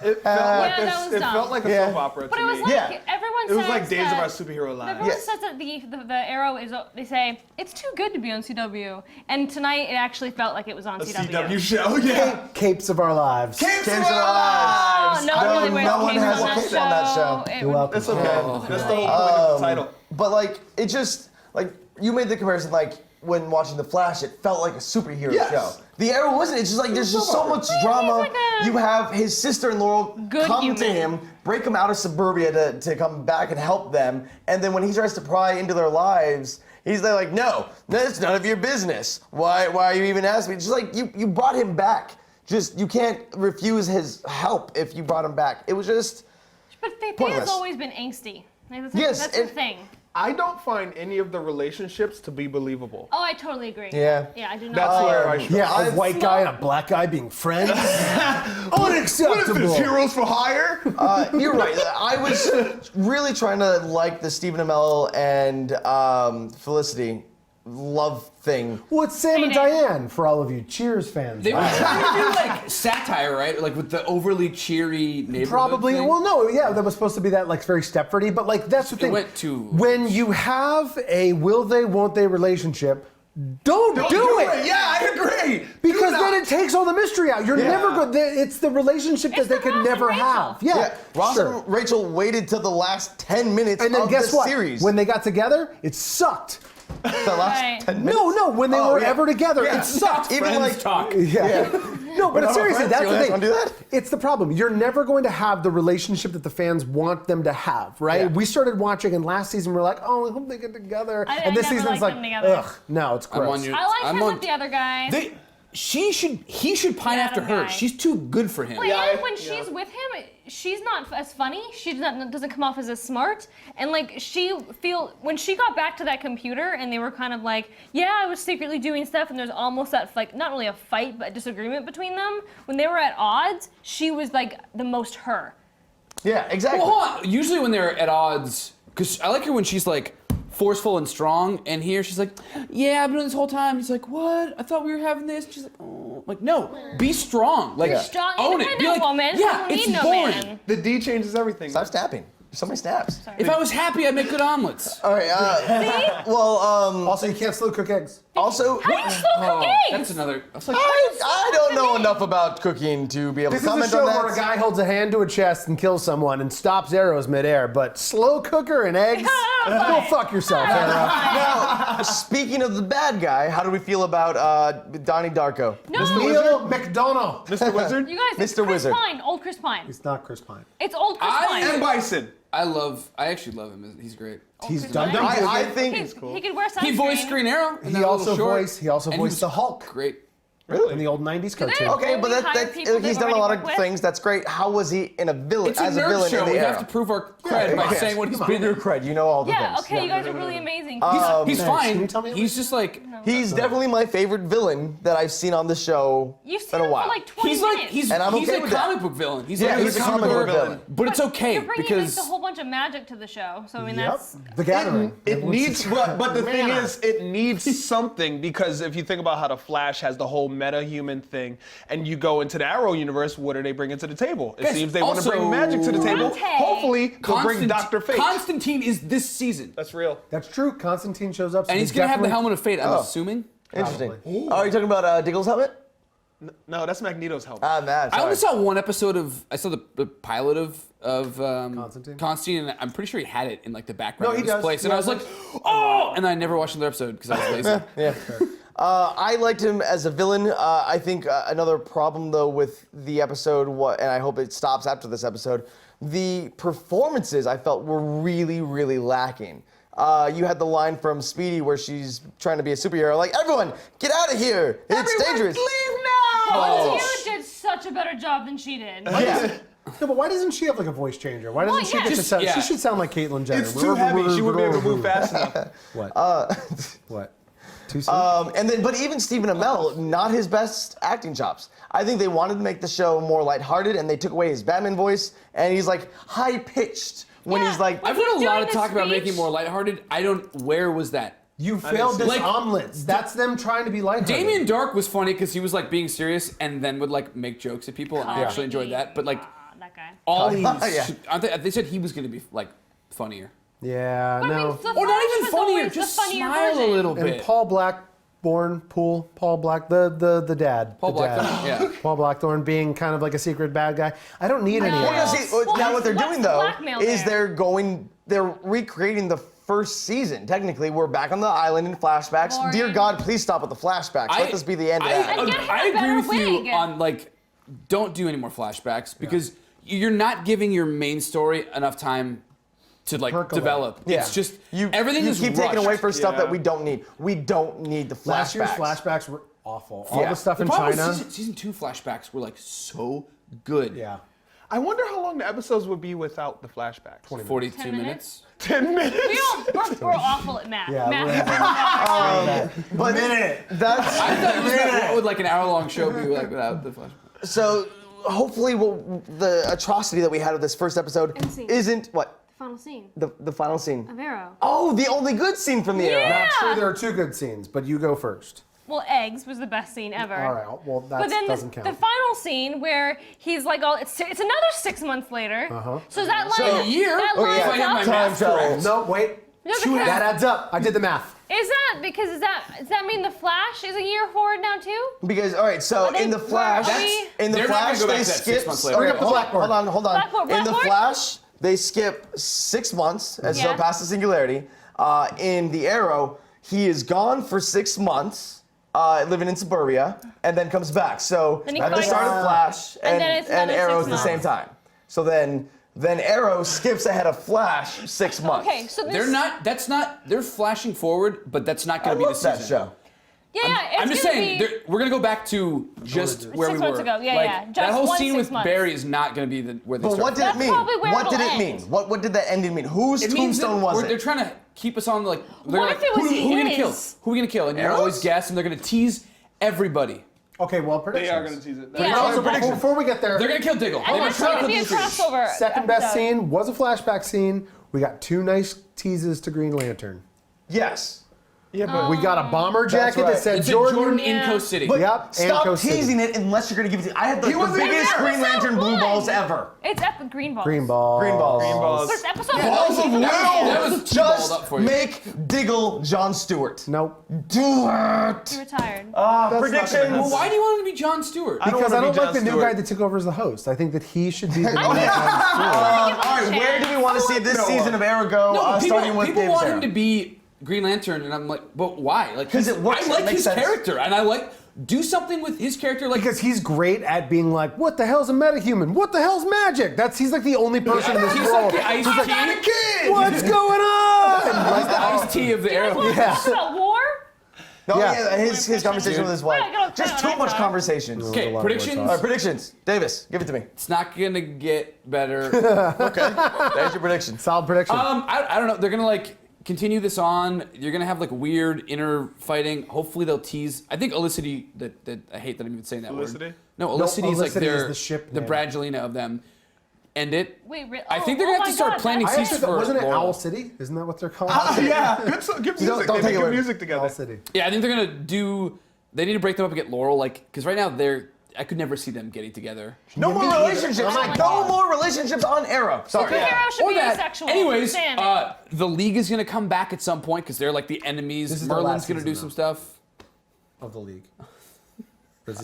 It felt like Yeah, that was it dumb. felt like a Yeah. soap opera But to it was me. like Yeah. everyone It says was like Days of that- Our Superhero Lives. Everyone Yes. says that the Arrow is. They say it's too good to be on CW, and tonight it actually felt like it was on A CW. CW show, yeah. Capes of our lives. Capes of our lives. Oh, no one really wears no one capes has on a that cape on that show. It You're would- welcome. It's okay. That's the whole point of the title. But like, it just like you made the comparison like when watching The Flash, it felt like a superhero Yes. show. The Arrow wasn't. It's just like there's just so much drama. like a You have his sister and Laurel good come to human. him, break him out of suburbia to come back and help them, and then when he tries to pry into their lives, he's there like, no, it's none of your business. Why are you even asking me? Just like you brought him back. Just you can't refuse his help if you brought him back. It was just. But they Pointless. has always been angsty. Like, Yes, that's the and- thing. I don't find any of the relationships to be believable. Oh, I totally agree. Yeah. Yeah, I do not. That's where I struggle. Yeah, a I've- white guy and a black guy being friends? Unacceptable. Heroes for Hire? You're right. I was really trying to like the Stephen Amell and Felicity love thing. Well, it's Sam and Hey, Dan. Diane for all of you Cheers fans. They were trying to do like satire, right? Like with the overly cheery neighborhood Probably. thing. Well, no, yeah, that was supposed to be that like very Stepfordy, but like that's the thing. went too- When you have a will they, won't they relationship, don't do it. Yeah, I agree. Because then it takes all the mystery out. You're Yeah. never good. It's the relationship It's that they the could Ross and never Rachel. have. Yeah, Yeah, Ross sure. and Rachel waited till the last 10 minutes And then of guess the what? series. When they got together, it sucked. The last Right. 10 minutes. No, when they were yeah. ever together, Yeah. it sucked. Even like talk. Yeah. No, but not seriously, friends, that's you the guys thing. wanna do that? It's the problem. You're never going to have the relationship that the fans want them to have, right? Yeah. We started watching, and last season we were like, oh, I hope they get together. I and this never season's liked like, them together. ugh, no, it's I'm gross. on your- I like I'm him on- with the other guy. He should pine The after Adam her. guy. She's too good for him. Well, and when she's with him, she's not as funny. She doesn't come off as smart. And like when she got back to that computer and they were kind of like, yeah, I was secretly doing stuff, and there's almost that like not really a fight but a disagreement between them. When they were at odds, she was like the most her. Yeah, exactly. Well, hold on. Usually when they're at odds, because I like her when she's like forceful and strong, and here she's like, yeah, I've been doing this whole time. He's like, what? I thought we were having this. She's like, oh, like no, be strong. Like Strong, own it. Be independent like, woman. yeah, I don't it's need no boring. man. The D changes everything. Stop snapping. So many snaps. If I was happy, I'd make good omelets. All right. Well, Also, you can't slow cook eggs. also, How do you slow cook eggs? That's another. I was like, I don't know enough about cooking to be able This to is a comment show on that. where a guy holds a hand to a chest and kills someone and stops arrows midair, but slow cooker and eggs? Go fuck yourself, Arrow. Now, speaking of the bad guy, how do we feel about Donnie Darko? No, Neil McDonough. Mr. Wizard? you guys, it's Mr. Chris Wizard. Pine, old Chris Pine. It's not Chris Pine. It's old Chris Pine. And Bison. I actually love him. He's great. He's Chris done. Pine. I think He could wear sunscreen. He voiced Green Arrow. in He that also little short, voiced. He also and voiced was the Hulk Great. in the old '90s they? cartoon. okay, but Only hire people he's they've done a lot already of worked with? things. That's great. How was he in a villain It's a as a nerd villain show. in the We era? have to prove our cred by yes. saying what he's Come been on, in. your cred. You know all the Yeah, things. okay, you guys are really amazing. He's Max, fine. can you tell me He's just like He's definitely my favorite villain that I've seen on the show You've in seen a him while. for like 20 he's minutes. like he's And I'm he's okay a with that. comic book villain. He's Yeah, like he's a comic book villain. But it's okay You're bringing because like, a whole bunch of magic to the show. So I mean, Yep. that's The Gathering. It needs, but the thing Man. is, it needs something because if you think about how the Flash has the whole meta-human thing, and you go into the Arrow universe, what are they bringing to the table? It Guys, seems they want to also- bring magic to the table. Dante. Hopefully, they'll bring Dr. Fate. Constantine is this season, That's real. That's true. Constantine shows up. So and he's there's gonna have the definitely- helmet of fate. I'm assuming. Interesting. Probably. Are you talking about Diggle's helmet? No, that's Magneto's helmet. Ah, man. I Sorry. only saw one episode of. I saw the pilot of Constantine? and I'm pretty sure he had it in like the background No, he of his does. place, and He I was has like, oh! And I never watched another episode because I was lazy. Yeah. I liked him as a villain. I think another problem, though, with the episode, and I hope it stops after this episode, the performances I felt were really, really lacking. You had the line from Speedy where she's trying to be a superhero, like, everyone, get out of here. It's dangerous. Leave now! Oh, you did such a better job than she did. Yeah. No, but why doesn't she have like a voice changer? Why doesn't Well, she yeah. get to Just- sound? yeah. She should sound like Caitlyn Jenner. It's too heavy. She wouldn't be able to move fast enough. What? What? Too soon? But even Stephen Amell, not his best acting chops. I think they wanted to make the show more lighthearted, and they took away his Batman voice, and he's like high pitched when Yeah. he's like. I've He's heard a lot doing of the talk about speech. making it more lighthearted. I don't. Where was that? You failed this like- omelets. That's them trying to be lighthearted. Damien Dark was funny because he was like being serious and then would like make jokes at people, and I actually enjoyed that. But like That guy. all these, Yeah. they said he was going to be like funnier, Yeah, But I mean, no. the or not Flash even was funnier. always Just the funnier smile version. a little And bit. Paul Blackthorne, Paul Black, the dad. Paul the dad. Blackthorne, yeah. Paul Blackthorne being kind of like a secret bad guy. I don't need any of Well, no, that. see, Well, now what they're what's doing the though blackmail is there? they're recreating the first season. Technically, we're back on the island in flashbacks. Boring. Dear God, please stop with the flashbacks. Let this be the end of that. And get him I a agree better with wig. you on like, don't do any more flashbacks because you're not giving your main story enough time to like Percolate. develop. Yeah. It's just you everything you is keep rushed. taking away for stuff Yeah. that we don't need. We don't need the flashbacks. Last year's flashbacks were awful. All Yeah. the stuff The in problem China. was season 2 flashbacks were like so good. Yeah. I wonder how long the episodes would be without the flashbacks. 42 10 minutes. 10 minutes. We're awful at math. Yeah, Math is But that's I thought it was like, what would like an hour-long show be like without the flashback? so. Hopefully, the atrocity that we had of this first episode End scene. isn't what final scene the final scene. of Arrow. Oh, the only good scene from the era. Yeah. Not sure there are two good scenes, but you go first. Well, eggs was the best scene ever. All right. Well, that But then doesn't the count. final scene where he's like, "Oh, it's another 6 months later." So that line, So a year? that Oh, lines yeah. If I had my up. Time math travel. correct. No, wait. No, Two because- that adds up. I did the math. Is that because does that mean the Flash is a year forward now too? Because all right, so Are they- in the Flash, are we- in the They're not Flash gonna go back they to that skip. 6 months later. Okay, Bring up the hold on, blackboard. hold on. Blackboard, In the blackboard? Flash, they skip 6 months, as so Yeah. past the singularity. In the Arrow, he is gone for 6 months, living in suburbia, and then comes back. So Then he at the fights- start of Flash And then it's another Arrow 6 at the same months. time. So then Arrow skips ahead of Flash 6 months. Okay, so this. They're flashing forward, but that's not I going to be love the that season. show. Yeah, it's I'm just gonna saying, be. we're going to go back to just where 6 we months were. ago. Yeah, Like, yeah. that Just whole one scene 6 with months. Barry is not going to be where they But start. what did That's it mean? probably where What it'll did it end. mean? What did that ending mean? Whose It means tombstone that was they're it? trying to keep us on like. They're What like, if it was who are we going to kill? his? Who are we going to kill? And you're Arrows? always guessing. They're going to tease everybody. Okay, well, They predictions. are going to tease it. Yeah. Also Before- predictions. Before we get there, They're going to kill Diggle. And it's going to be a crossover. second best episode. scene was a flashback scene. We got 2 nice teases to Green Lantern. Yes. Yeah, but We got a bomber jacket right. that said It's Jordan. in Yeah. Coast City. But Yep, and stop Coast City. teasing it unless you're going to give it to I had the wasn't in biggest there. Green Lantern blue Episode balls one. ever. It's epic green balls. Green ball. Green balls. Green balls. First episode. Balls of will. That was too balled Just up for you. make Diggle John Stewart. Nope. Do it. He retired. Predictions. Well, why do you want him to be John Stewart? Because I wanna don't be like Jon the new Stewart. guy that took over as the host. I think that he should be the new I think- Jon All right, where do we want to see this Noah. season of Arrow go? No, Starting with people Davis want Arrow. him to be Green Lantern, and I'm like, but why? Like, 'Cause it works, I it like makes his sense. character, and I like do something with his character. Like, Because he's great at being like, what the hell's a metahuman? What the hell's magic? He's like the only person in this he's world. like the Ice who's Tea. What's going on? He's the Ice Tea of the Arrow. Want to talk about war? No, Yeah. yeah, his conversation with his wife. Wait, I gotta Just cut too on much that. conversations. Okay, a lot of predictions. voice All right, predictions. Davis, give it to me. It's not gonna get better. Okay, there's your prediction. Solid prediction. I don't know. They're gonna like continue this on. You're gonna have like weird inner fighting. Hopefully they'll tease. I think Elicity. That I hate that I'm even saying that Felicity? word. No, Elicity is like Elicity is their the ship the name. Brangelina of them. End it. Wait, I think they're gonna have to start planning I seats actually, for wasn't it Laurel. Owl City? Isn't that what they're called? yeah, good music. don't They take make it good away. music Owl together. City. Yeah, I think they're gonna do. They need to break them up and get Laurel, like, because right now I could never see them getting together. No more relationships. Oh my no God. more relationships on Arrow. Sorry. Arrow should Or be that. asexual. Anyways, Saying it. the League is gonna come back at some point because they're like the enemies. This is the Merlin's last gonna do season, some though. stuff. Of the league.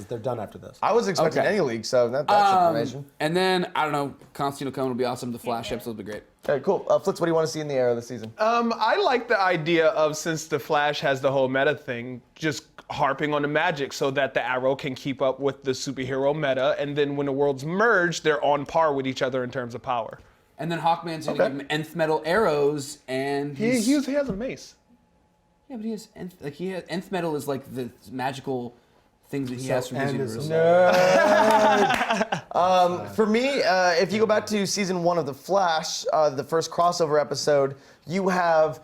They're done after this. I was expecting Okay. any league, so that's information. And then I don't know, Constantine will come. It'll be awesome. The Flash episode will be great. Okay, cool. FLitZ, what do you want to see in the Arrow this season? I like the idea of, since the Flash has the whole meta thing, just harping on the magic so that the Arrow can keep up with the superhero meta, and then when the worlds merge, they're on par with each other in terms of power. And then Hawkman's gonna Okay. give him nth metal arrows, and He he's, has a mace. yeah, but he has nth metal is like the magical things that he has from his N is universe. For me, if you go back to season 1 of The Flash, the first crossover episode, you have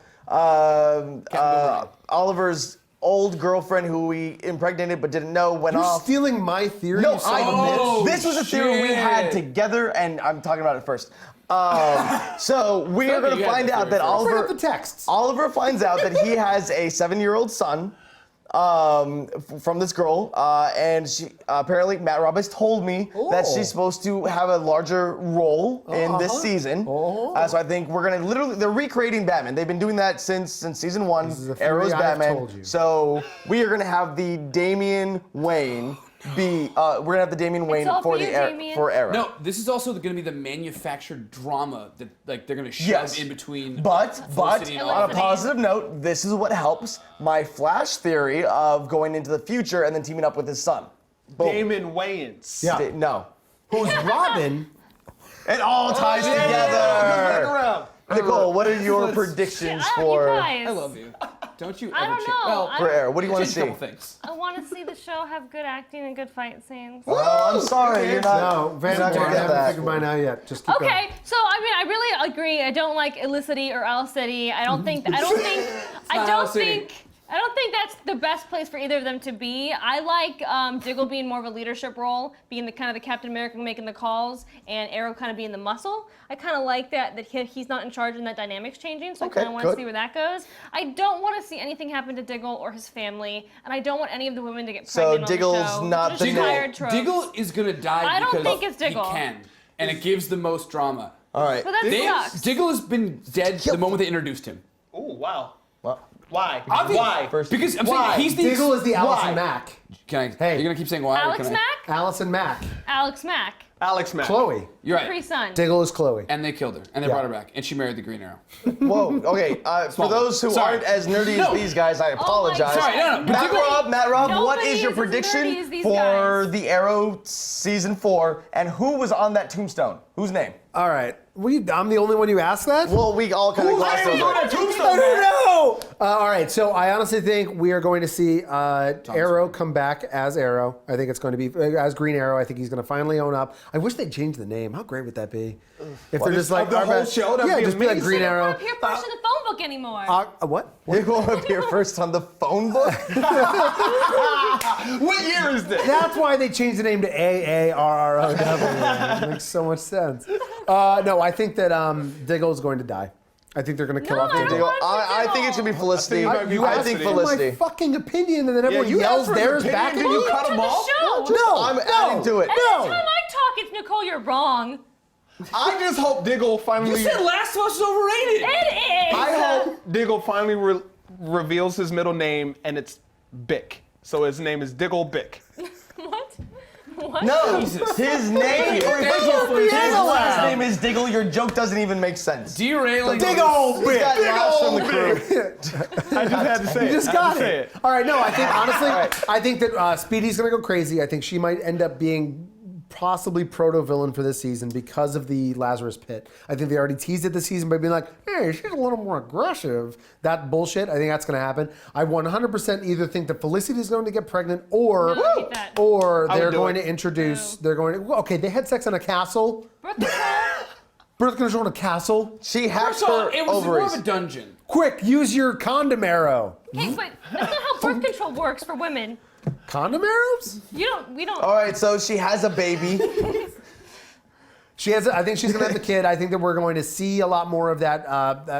Oliver's old girlfriend who he impregnated but didn't know went You're off. stealing my theory. No, you son of a bitch. Oh, this was a theory we had shit. together, and I'm talking about it first. So we are Okay, going you to had find the out theory that first. Bring Oliver up the texts. Oliver finds out that he has a 7-year-old son from this girl, and she apparently Matt Raub has told me that Oh. she's supposed to have a larger role in this season. So I think we're gonna they're recreating Batman. They've been doing that since season 1. is a theory Arrow's I have Batman. told you. So we are gonna have the Damian Wayne be. We're gonna have the Damian Wayne all for for you, Damian. for Arrow. No, this is also going to be the manufactured drama that like they're going to shove Yes. in between. But Felicity and on a Oliver. positive note, this is what helps my Flash theory of going into the future and then teaming up with his son. Boom. Damon Wayans. Yeah. No. Who's Robin? It all ties Back together. around. Nicole, what are your predictions You for guys. I love you. Don't you I ever don't change? know. Well, I for Arrow? What do you want to change a see? couple things. I want to see the show have good acting and good fight scenes. Oh, I'm sorry, you're not. No, Van you're not gonna I get haven't that. figured mine out yet. Just keep going. Okay, so I mean, I really agree. I don't like Elicity or Owl City. I don't think that's the best place for either of them to be. I like Diggle being more of a leadership role, being the kind of the Captain America making the calls, and Arrow kind of being the muscle. I kind of like that he's not in charge and that dynamic's changing. So Okay, I kind of want to good. see where that goes. I don't want to see anything happen to Diggle or his family, and I don't want any of the women to get So pregnant on Diggle's the show. not Just the name. tired tropes. Diggle is going to die I don't because think it's Diggle. he can, and it gives the most drama. All right. But that sucks. Diggle has been dead the moment they introduced him. Oh, wow. Well, Why? Obvious- Why? Because I'm Why? saying he's the. Diggle is the Why? Allison Mack. Can I? Hey. You're gonna keep saying why? or Alex can I- Mack? Allison Mack. Alex Mack. Alex Mack. Chloe. You're right. Pre-son. Diggle is Chloe. And they killed her. And they Yeah. brought her back. And she married the Green Arrow. Whoa. Okay. For those who Sorry. aren't as nerdy as these guys, I apologize. Sorry, no. Matt Rob, what Nobody is your is as nerdy prediction as these for guys. the Arrow season 4? And who was on that tombstone? Whose name? All right. I'm the only one you asked that? Well, we all kind of glossed over it. I don't know. All right, so I honestly think we are going to see Arrow come back as Arrow. I think it's going to be as Green Arrow. I think he's going to finally own up. I wish they'd change the name. How great would that be? If they're just like the whole show? That'd yeah, be just be like amazing. Green They Arrow. won't appear first in the phone book anymore. What? You won't appear first on the phone book? What year is this? That's why they changed the name to AARROW. It makes so much sense. No, I think that Diggle is going to die. I think they're going to kill No, off I don't Diggle. want I think it should be Felicity. I think it might be I think Felicity. My Felicity. fucking opinion, and then everyone you yells asked for an theirs opinion, back at then me. you cut him off? Show. I'm adding to it. Every No. time I talk, it's Nicole, you're wrong. I just hope Diggle finally. Last of Us is overrated. It is. I hope Diggle finally reveals his middle name and it's Bick. So his name is Diggle Bick. What? What? No, his name, his last name is Diggle. Your joke doesn't even make sense. Derailing. Diggle, He's got laughs from the crew. I just had to say it. You just I had got to say it. All right, no, I think honestly, right. I think that Speedy's gonna go crazy. I think she might end up being possibly proto-villain for this season because of the Lazarus Pit. I think they already teased it this season by being like, hey, she's a little more aggressive. That bullshit, I think that's gonna happen. I 100% either think that Felicity is going to get pregnant or No, I hate that. or I would they're do going it. to introduce, they're going to, okay, they had sex in a castle. Birth control? Birth control in a castle. She hacked First of all, her it was more ovaries. of a dungeon. Quick, use your condom arrow. Okay, but that's not how birth control works for women. Condom arrows? We don't. All right, so she has a baby. She has. I think she's gonna have the kid. I think that we're going to see a lot more of that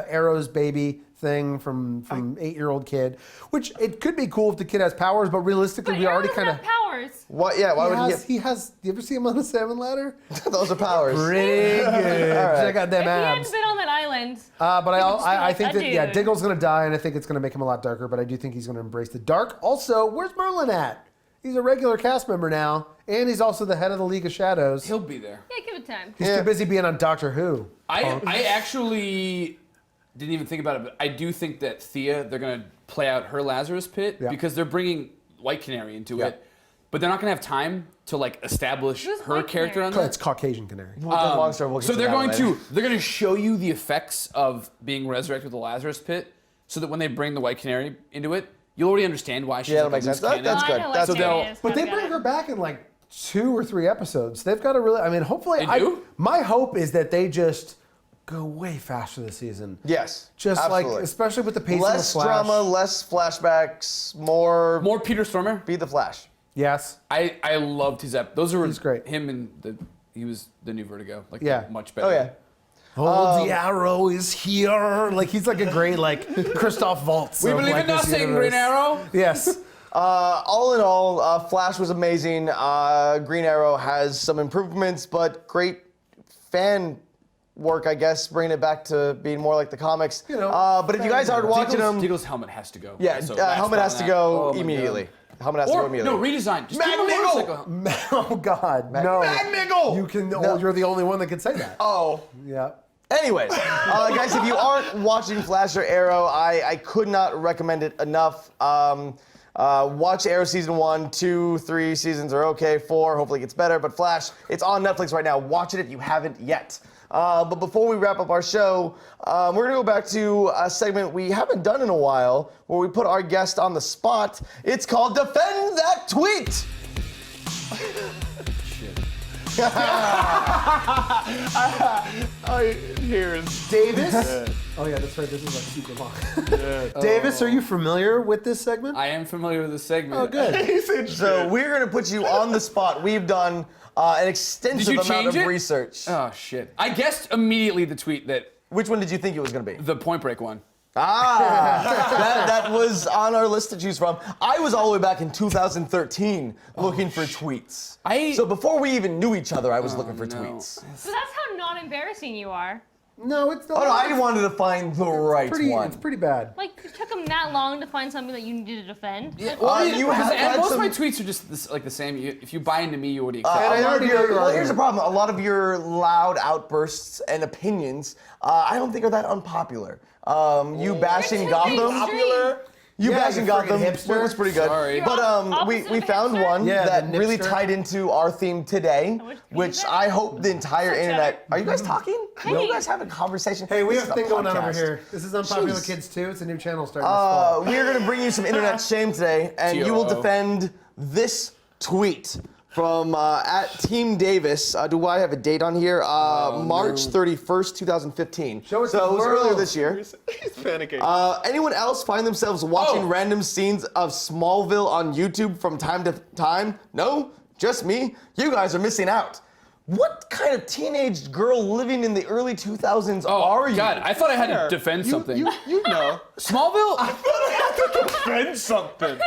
Arrow's baby thing from 8-year-old kid, which it could be cool if the kid has powers, but realistically, But we already Arrow kind of. doesn't have powers. What? Yeah, why would he He has. Do you ever see him on a salmon ladder? get those are powers? Pretty good. Check out them If he hadn't abs. been on that island. But could just be I like think a that yeah, dude. Diggle's gonna die, and I think it's gonna make him a lot darker. But I do think he's gonna embrace the dark. Also, where's Merlin at? He's a regular cast member now, and he's also the head of the League of Shadows. He'll be there. Yeah, give it time. He's too busy being on Doctor Who. I actually didn't even think about it, but I do think that Thea, they're going to play out her Lazarus Pit Yeah. because they're bringing White Canary into Yeah. it, but they're not going to have time to like establish Who's her White character Canary? on that. It's Caucasian Canary. Long story, we'll get So to they're that going later. to show you the effects of being resurrected with the Lazarus Pit, so that when they bring the White Canary into it, you'll already understand why she's Yeah, like that makes a loose sense. cannon. That's I good. know what That's So Canary they'll- is. But they Got bring it. her back in like 2 or 3 episodes. They've got to really. I mean, hopefully, They do? my hope is that they just go way faster this season. Yes. Just absolutely. like, especially with the pacing less of Flash. drama, less flashbacks, more More Peter Stormer. be the Flash. Yes. I loved his Those are He's great. Him and he was the new Vertigo. Like Yeah. much better. Oh yeah. Oh, the arrow is here. Like he's like a great like Christoph Waltz. We of, believe like, in this nothing, universe. Green Arrow. Yes. All in all, Flash was amazing. Green Arrow has some improvements, but great fan work, I guess, bringing it back to being more like the comics. You know, but if you guys aren't watching them, Diggle's helmet has to go. yeah, So that's helmet has to fine. go Oh my immediately. God. Helmet has to go Or immediately. no, redesign. Just Mag keep a Niggle! motorcycle. Oh God, no. Niggle! You can. No. You're the only one that can say that. Oh. Yeah. Anyways, guys, if you aren't watching Flash or Arrow, I could not recommend it enough. Watch Arrow season 1, 2, 3 seasons are okay. 4, hopefully it gets better. But Flash, it's on Netflix right now. Watch it if you haven't yet. But before we wrap up our show, we're gonna go back to a segment we haven't done in a while, where we put our guest on the spot. It's called Defend That Tweet. Here's Davis. Oh yeah, that's right. This is like super long. Davis, are you familiar with this segment? I am familiar with this segment. Oh, good. he said So we're gonna put you on the spot. We've done an extensive Did you amount change of it? research. Oh shit! I guessed immediately the tweet that Which one did you think it was gonna be? the Point Break one. That was on our list to choose from. I was all the way back in 2013 looking for tweets. So before we even knew each other, I was looking for tweets. So that's how not embarrassing you are. No, it's not. Oh no, I wanted to find the right one. It's pretty bad. Like, it took them that long to find something that you needed to defend. Yeah, you have and had most some- of my tweets are just the same. If you buy into me, you already accept. And I already know your well, here's argument. the problem. A lot of your loud outbursts and opinions, I don't think are that unpopular. You bashing You're too Gotham. mainstream. You Yeah, bashing you friggin' Gotham hipster. was pretty good. Sorry. But we Opposite of found hipster? one Yeah, that the really nipster. tied into our theme today, wish we which did that. I hope the entire Such internet. a- Are you guys talking? Hey. You guys having a conversation? Hey, we This have is a thing going on over podcast. here. This is Unpopular Jeez. Kids 2. It's a new channel starting this fall. We are going to bring you some internet shame today, and you will TOO. defend this tweet from at Team Davis. Do I have a date on here? March 31st, 2015. Show it to so the it was world. earlier this year. He's panicking. Anyone else find themselves watching Oh. random scenes of Smallville on YouTube from time to time? No? Just me? You guys are missing out. What kind of teenage girl living in the early 2000s are you? God, I thought I had Here, to defend something. You know. Smallville. Defend something.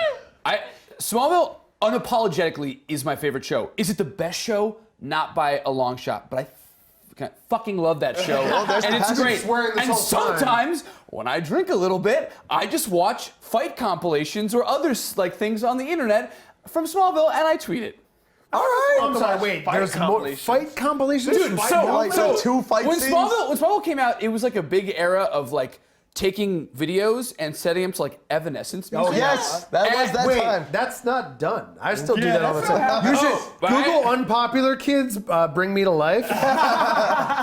Smallville unapologetically is my favorite show. Is it the best show? Not by a long shot, but I fucking love that show, there's and the it's passion. great. Swearing this And whole time. sometimes when I drink a little bit, I just watch fight compilations or other like things on the internet from Smallville, and I tweet it. All right. I'm sorry, wait. Fight There's more compilations. fight compilations? Dude, Fight so, like so two fight when scenes? Smallville came out, it was like a big era of like taking videos and setting them to like Evanescence music. Oh, yeah. Yes, that was that Wait, time. that's not done. I still do Yeah, that all the that's not time. You should Oh, but Google Unpopular Kids, Bring Me to Life.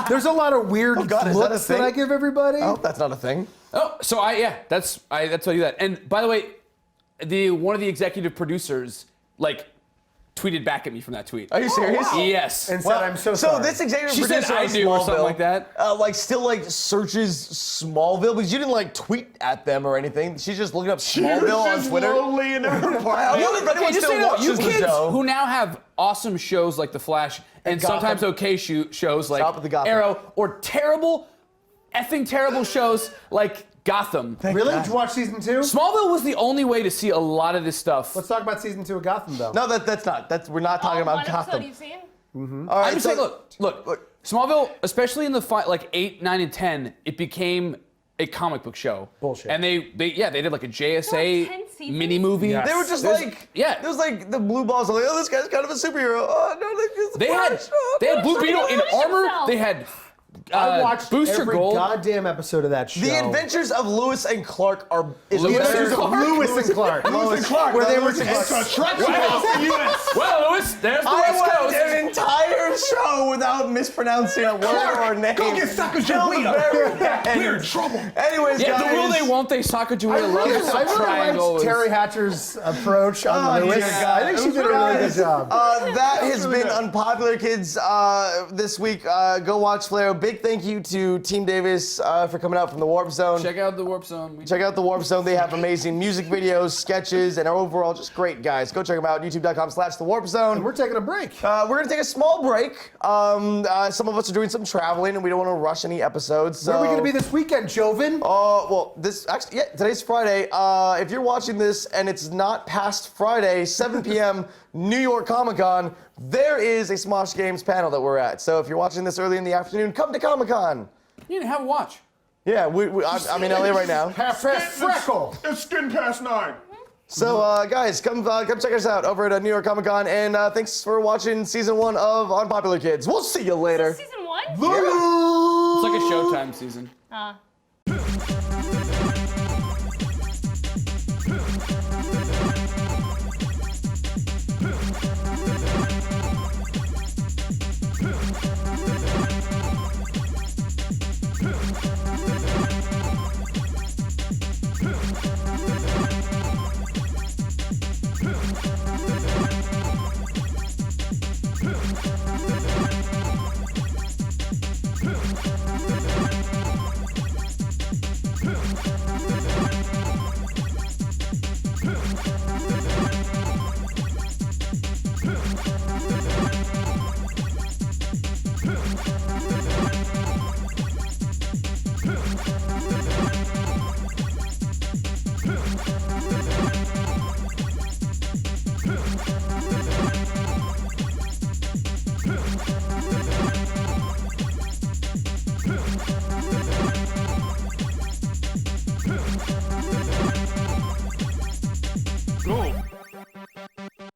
There's a lot of weird Oh, God, is that a looks that thing? I give everybody. I hope that's not a thing. Oh, so that's why I do that. And by the way, one of the executive producers like tweeted back at me from that tweet. Are you serious? Yes. And said, I'm so So sorry. this executive She said producer I of do or something Smallville, like that. like still like searches Smallville because you didn't like tweet at them or anything. She's just looking up Smallville on Twitter. Lonely in her I wonder if anyone just still so you know, you watches the kids show. who now have awesome shows like The Flash and Gotham. sometimes okay shows like Stop with the Gotham. Arrow or effing terrible shows like Gotham. Really? Did you watch season 2? Smallville was the only way to see a lot of this stuff. Let's talk about season 2 of Gotham, though. No, that's not. We're not talking One about episode Gotham. you've seen? All right, I'm just saying, look, Smallville, especially in the like 8, 9, and 10, it became a comic book show. Bullshit. And they did like a There were 10 JSA seasons? mini movie. Yes. They were just There's- like, yeah. It was like the blue balls. Like, oh, this guy's kind of a superhero. Oh no, this is They had Flash. Oh, they had no, Blue it's Beetle in finish armor. himself. They had I watched Booster every Gold. goddamn episode of that show. The Adventures of Lewis and Clark is Lewis better- and Clark? Lewis and Clark. Lewis and Clark, Where they Lewis were and just Clark. Well, Lewis, there's the I West went Coast. an entire show without mispronouncing a word or a name. go get Sacagawea. Till the very end. We're in trouble. Anyways, Yeah, guys. the will they won't they Sacagawea love is I really triangle. liked Terry Hatcher's approach on Oh, Lewis. dear God. I think she did a really good Guys, job. that has been Unpopular Kids this week. Go watch Flair. Big thank you to Team Davis for coming out from the Warp Zone. Check out the Warp Zone. Check out the Warp Zone. They have amazing music videos, sketches, and are overall just great guys. Go check them out. YouTube.com/The Warp Zone. We're taking a break. We're going to take a small break. Some of us are doing some traveling, and we don't want to rush any episodes. So. Where are we going to be this weekend, Joven? Well, today's Friday. If you're watching this and it's not past Friday, 7 p.m. New York Comic Con, there is a Smosh Games panel that we're at. So if you're watching this early in the afternoon, come to Comic Con. You didn't have a watch. Yeah, I'm in LA right now. Freckle. It's skin past 9. So, guys, come check us out over at New York Comic Con, and thanks for watching season 1 of Unpopular Kids. We'll see you later. Season 1? It's like a Showtime season.